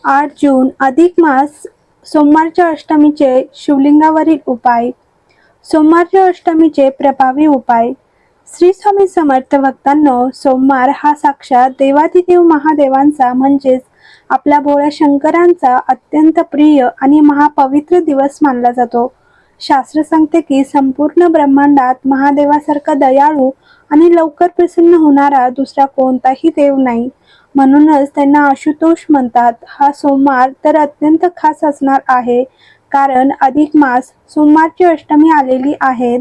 8 जून अधिक मास सोमवारच्या अष्टमीचे शिवलिंगावरील उपाय. सोमवारच्या अष्टमीचे प्रभावी उपाय. श्री स्वामी समर्थ भक्तांनो, सोमवार हा साक्षात देवादिदेव महादेवांचा म्हणजेच आपल्या भोळ्या शंकरांचा अत्यंत प्रिय आणि महापवित्र दिवस मानला जातो. शास्त्र सांगते की संपूर्ण ब्रह्मांडात महादेवासारखा दयाळू आणि लवकर प्रसन्न होणारा दुसरा कोणताही देव नाही. म्हणूनच त्यांना आशुतोष म्हणतात. हा सोमवार तर अत्यंत खास असणार आहे, कारण अधिक मास सोमवारची अष्टमी आलेली आहे.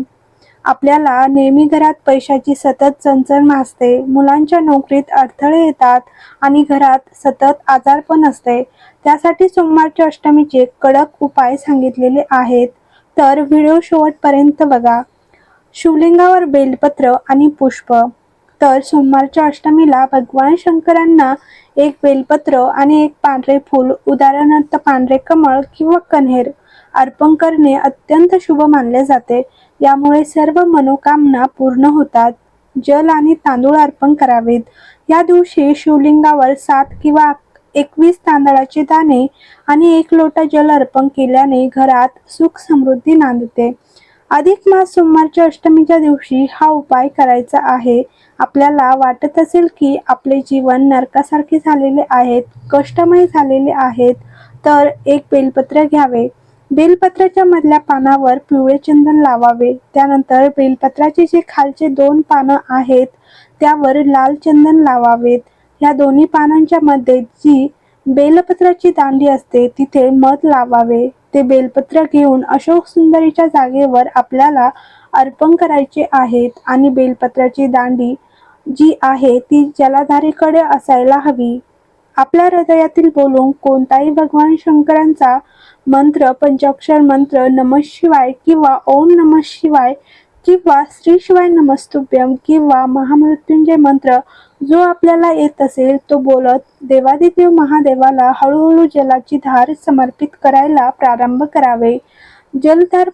आपल्याला नेहमी घरात पैशाची सतत चणचण भासते, मुलांच्या नोकरीत अडथळे येतात आणि घरात सतत आजारपण असते. त्यासाठी सोमवारच्या अष्टमीचे कडक उपाय सांगितलेले आहेत, तर व्हिडिओ शेवटपर्यंत बघा. शिवलिंगावर बेलपत्र आणि पुष्प. तर सोमवारच्या अष्टमीला भगवान शंकरांना एक बेलपत्र आणि एक पांढरे फूल, उदाहरणार्थ पांढरे कमळ किंवा कण्हेर, अर्पण करणे अत्यंत शुभ मानले जाते. यामुळे सर्व मनोकामना पूर्ण होतात. जल आणि तांदूळ अर्पण करावेत. या दिवशी शिवलिंगावर 7 किंवा 21 तांदळाचे दाणे आणि 1 लोटा जल अर्पण केल्याने घरात सुख समृद्धी नांदते. अधिक मास सोमवारच्या अष्टमीच्या दिवशी हा उपाय करायचा आहे. आपल्याला वाटत असेल की आपले जीवन नरकासारखे झालेले आहेत, कष्टमय झालेले आहेत, तर एक बेलपत्र घ्यावे. बेलपत्राच्या मधल्या पानावर पिवळे चंदन लावावे. त्यानंतर बेलपत्राचे जे खालचे 2 पानं आहेत त्यावर लाल चंदन लावावेत. या दोन्ही पानांच्या मध्ये जी बेलपत्राची दांडी असते तिथे मध लावावे. ते बेलपत्र घेऊन अशोक सुंदरीच्या जागेवर आपल्याला अर्पण करायचे आहेत आणि बेलपत्राची दांडी जी आहे ती जलाधारेकडे असायला हवी. आपल्या हृदयातील बोलून कोणताही भगवान शंकरांचा मंत्र, पंचाक्षर मंत्र, नमः शिवाय किंवा ओम नमः शिवाय किंवा श्री शिवाय नमस्तुभ्यम किंवा महामृत्युंजय मंत्र जो आपल्याला येत असेल तो बोलत देवादिदेव महादेवाला हळूहळू जलाची धार समर्पित करायला प्रारंभ करावे. जलधार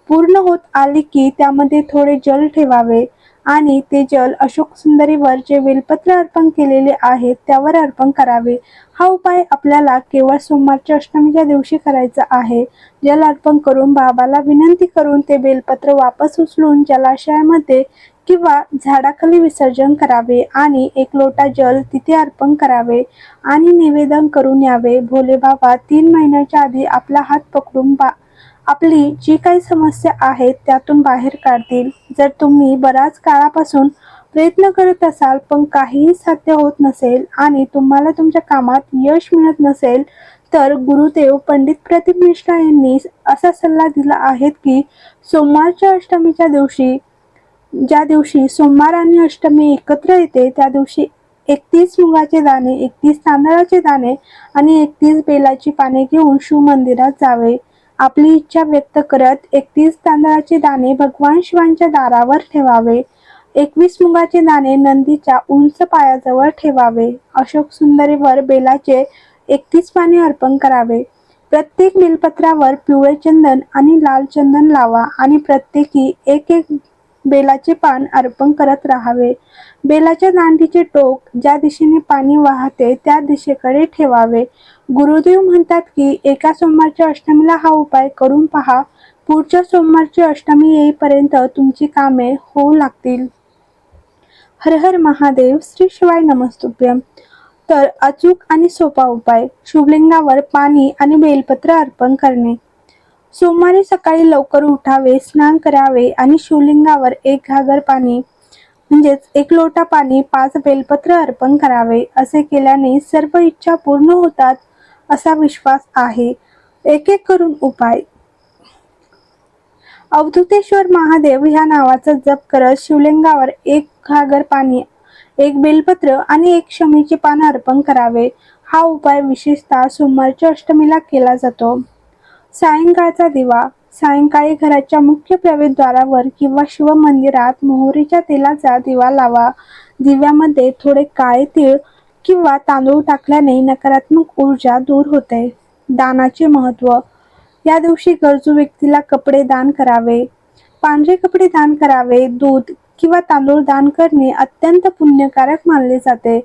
पूर्ण होत आली की त्यामध्ये थोडे जल ठेवावे आणि ते जल अशोक सुंदरीवर जे बेलपत्र अर्पण केलेले आहेत त्यावर अर्पण करावे. हा उपाय आपल्याला केवळ सोमवारच्या अष्टमीच्या दिवशी करायचा आहे. जल अर्पण करून बाबाला विनंती करून ते बेलपत्र वापस उचलून जलाशयामध्ये किंवा झाडाखाली विसर्जन करावे आणि 1 लोटा जल तिथे अर्पण करावे आणि निवेदन करून यावे. भोले बाबा 3 महिन्याच्या आधी आपला हात पकडून आपली जी काही समस्या आहेत त्यातून बाहेर काढतील. जर तुम्ही बराच काळापासून प्रयत्न करत असाल पण काहीही साध्य होत नसेल आणि तुम्हाला तुमच्या कामात यश मिळत नसेल, तर गुरुदेव पंडित प्रदीप मिश्रा यांनी असा सल्ला दिला आहे की सोमवारच्या अष्टमीच्या दिवशी, ज्या दिवशी सोमवार आणि अष्टमी एकत्र येते त्या दिवशी 31 मुगाचे दाणे, 31 तांदळाचे दाणे आणि 31 बेलाची पाने घेऊन शिव मंदिरात जावे. आपली इच्छा व्यक्त करत 31 तांदळाचे दाणे भगवान शिवांच्या दारावर ठेवावे. 21 मुगाचे दाणे नंदीच्या उंच पायाजवळ ठेवावे. अशोक सुंदरीवर बेलाचे 31 पाने अर्पण करावे. प्रत्येक बेलपत्रावर पिवळे चंदन आणि लाल चंदन लावा आणि प्रत्येकी एक बेलाचे पान अर्पण करत राहावे. बेलाच्या दांडीचे टोक ज्या दिशेने पाणी वाहते त्या दिशेकडे ठेवावे. गुरुदेव म्हणतात की एका सोमवारच्या अष्टमीला हा उपाय करून पहा. पुढच्या सोमवारची अष्टमी येईपर्यंत तुमची कामे होऊ लागतील. हर हर महादेव. श्री शिवाय नमस्तुभ्यम. तर अचूक आणि सोपा उपाय. शिवलिंगावर पाणी आणि बेलपत्र अर्पण करणे. सोमवारी सकाळी लवकर उठावे, स्नान करावे आणि शिवलिंगावर 1 घागर पाणी म्हणजेच 1 लोटा पाणी, 5 बेलपत्र अर्पण करावे. असे केल्याने सर्व इच्छा पूर्ण होतात असा विश्वास आहे. एक एक करून उपाय. अवधूतेश्वर महादेव ह्या नावाचा जप करत शिवलिंगावर 1 घागर पाणी, 1 बेलपत्र आणि 1 शमीचे पान अर्पण करावे. हा उपाय विशेषतः सोमवारच्या अष्टमीला केला जातो. सायंकाळचा दिवा. सायंकाळी घराच्या मुख्य प्रवेशद्वारावर किंवा शिव मंदिरात मोहरीच्या तेलाचा दिवा लावा. दिव्यामध्ये थोडे काळे तीळ किंवा तांदूळ टाकल्याने नकारात्मक ऊर्जा दूर होते. दानाचे महत्त्व. या दिवशी गरजू व्यक्तीला कपडे दान करावे. पांढरे कपडे दान करावे. दूध किंवा तांदूळ दान करणे अत्यंत पुण्यकारक मानले जाते.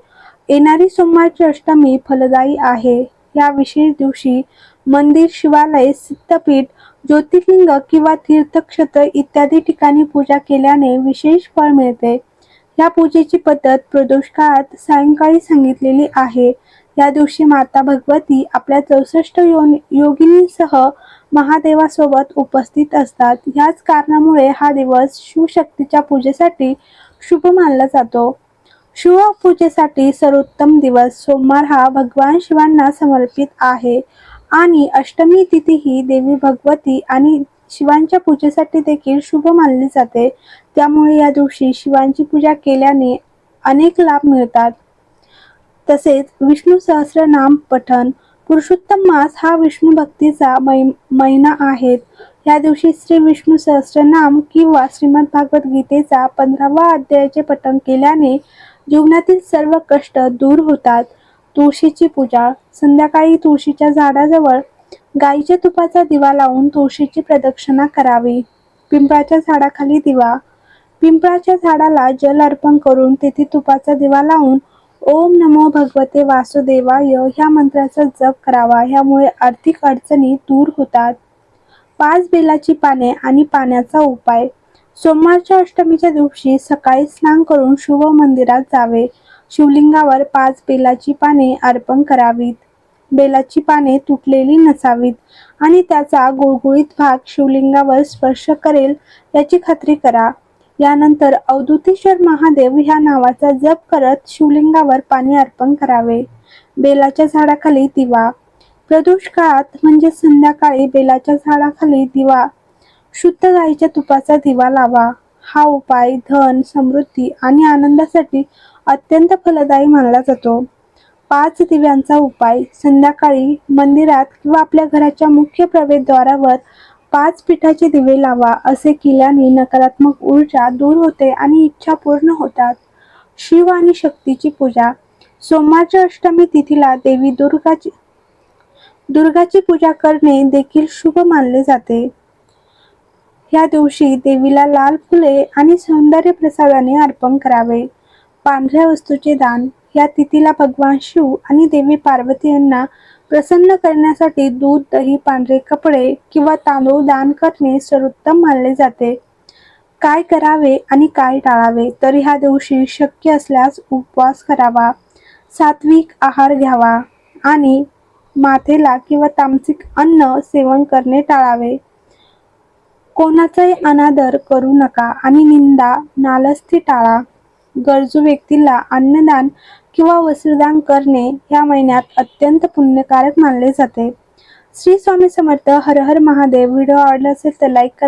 येणारी सोमवारची अष्टमी फलदायी आहे. या विशेष दिवशी मंदिर, शिवालय, सिद्धपीठ, ज्योतिर्लिंग किंवा तीर्थक्षेत्र इत्यादी ठिकाणी पूजा केल्याने विशेष फळ मिळते. या पूजेची पद्धत प्रदोष काळात सायंकाळी सांगितलेली आहे. या दिवशी माता भगवती आपल्या 64 योगिनींसह महादेवासोबत उपस्थित असतात. याच कारणामुळे हा दिवस शिवशक्तीच्या पूजेसाठी शुभ मानला जातो. शिव पूजेसाठी सर्वोत्तम दिवस सोमवार हा भगवान शिवांना समर्पित आहे आणि अष्टमी तिथी ही देवी भगवती आणि शिवांच्या पूजेसाठी देखील शुभ मानली जाते. त्यामुळे या दिवशी शिवांची पूजा केल्याने अनेक लाभ मिळतात. तसेच विष्णू सहस्रनाम पठण. पुरुषोत्तम मास हा विष्णू भक्तीचा महिना आहे. या दिवशी श्री विष्णू सहस्रनाम किंवा श्रीमद भागवत गीतेचा 15वा अध्यायाचे पठण केल्याने जीवनातील सर्व कष्ट दूर होतात. तुळशीची पूजा. संध्याकाळी तुळशीच्या झाडाजवळ गाईच्या तुपाचा दिवा लावून तुळशीची प्रदक्षिणा करावी. पिंपळाच्या झाडाखाली दिवा. पिंपळाच्या झाडाला जल अर्पण करून तेथे तुपाचा दिवा लावून ओम नमो भगवते वासुदेवाय ह्या मंत्राचा जप करावा. ह्यामुळे आर्थिक अडचणी दूर होतात. 5 बेलाची पाने आणि पाण्याचा उपाय. सोमवारच्या अष्टमीच्या दिवशी सकाळी स्नान करून शुभ मंदिरात जावे. शिवलिंगावर 5 बेलाची पाने अर्पण करावीत. बेलाची पाने तुटलेली नसावीत आणि त्याचा गुळगुळीत भाग शिवलिंगावर स्पर्श करेल याची खात्री करा. यानंतर अवधूतेश्वर महादेव ह्या नावाचा जप करत शिवलिंगावर पाणी अर्पण करावे. बेलाच्या झाडाखाली दिवा. प्रदोष काळात म्हणजे संध्याकाळी बेलाच्या झाडाखाली दिवा शुद्ध गाईच्या तुपाचा दिवा लावा. हा उपाय धन, समृद्धी आणि आनंदासाठी अत्यंत फलदायी मानला जातो. 5 दिव्यांचा उपाय. संध्याकाळी मंदिरात किंवा आपल्या घराच्या मुख्य प्रवेशद्वारावर 5 पिठाचे दिवे लावा. असे केल्याने नकारात्मक ऊर्जा दूर होते आणि इच्छा पूर्ण होतात. शिव आणि शक्तीची पूजा. सोमवारच्या अष्टमी तिथीला देवी दुर्गाची पूजा करणे देखील शुभ मानले जाते. या दिवशी देवीला लाल फुले आणि सौंदर्य प्रसादाने अर्पण करावे. पांढऱ्या वस्तूचे दान. या तिथीला भगवान शिव आणि देवी पार्वती यांना प्रसन्न करण्यासाठी दूध, दही, पांढरे कपडे किंवा तांदूळ दान करणे सर्वोत्तम मानले जाते. काय करावे आणि काय टाळावे. तर ह्या दिवशी शक्य असल्यास उपवास करावा, सात्विक आहार घ्यावा आणि माथेला किंवा तामसिक अन्न सेवन करणे टाळावे. कोणाचाही अनादर करू नका आणि निंदा, नालस्ती टाळा. गरजू व्यक्तीला अन्नदान किंवा वस्त्रदान करणे या महिन्यात अत्यंत पुण्यकारक मानले जाते. श्री स्वामी समर्थ. हर हर महादेव. व्हिडिओ आवडला असेल तर लाईक करा.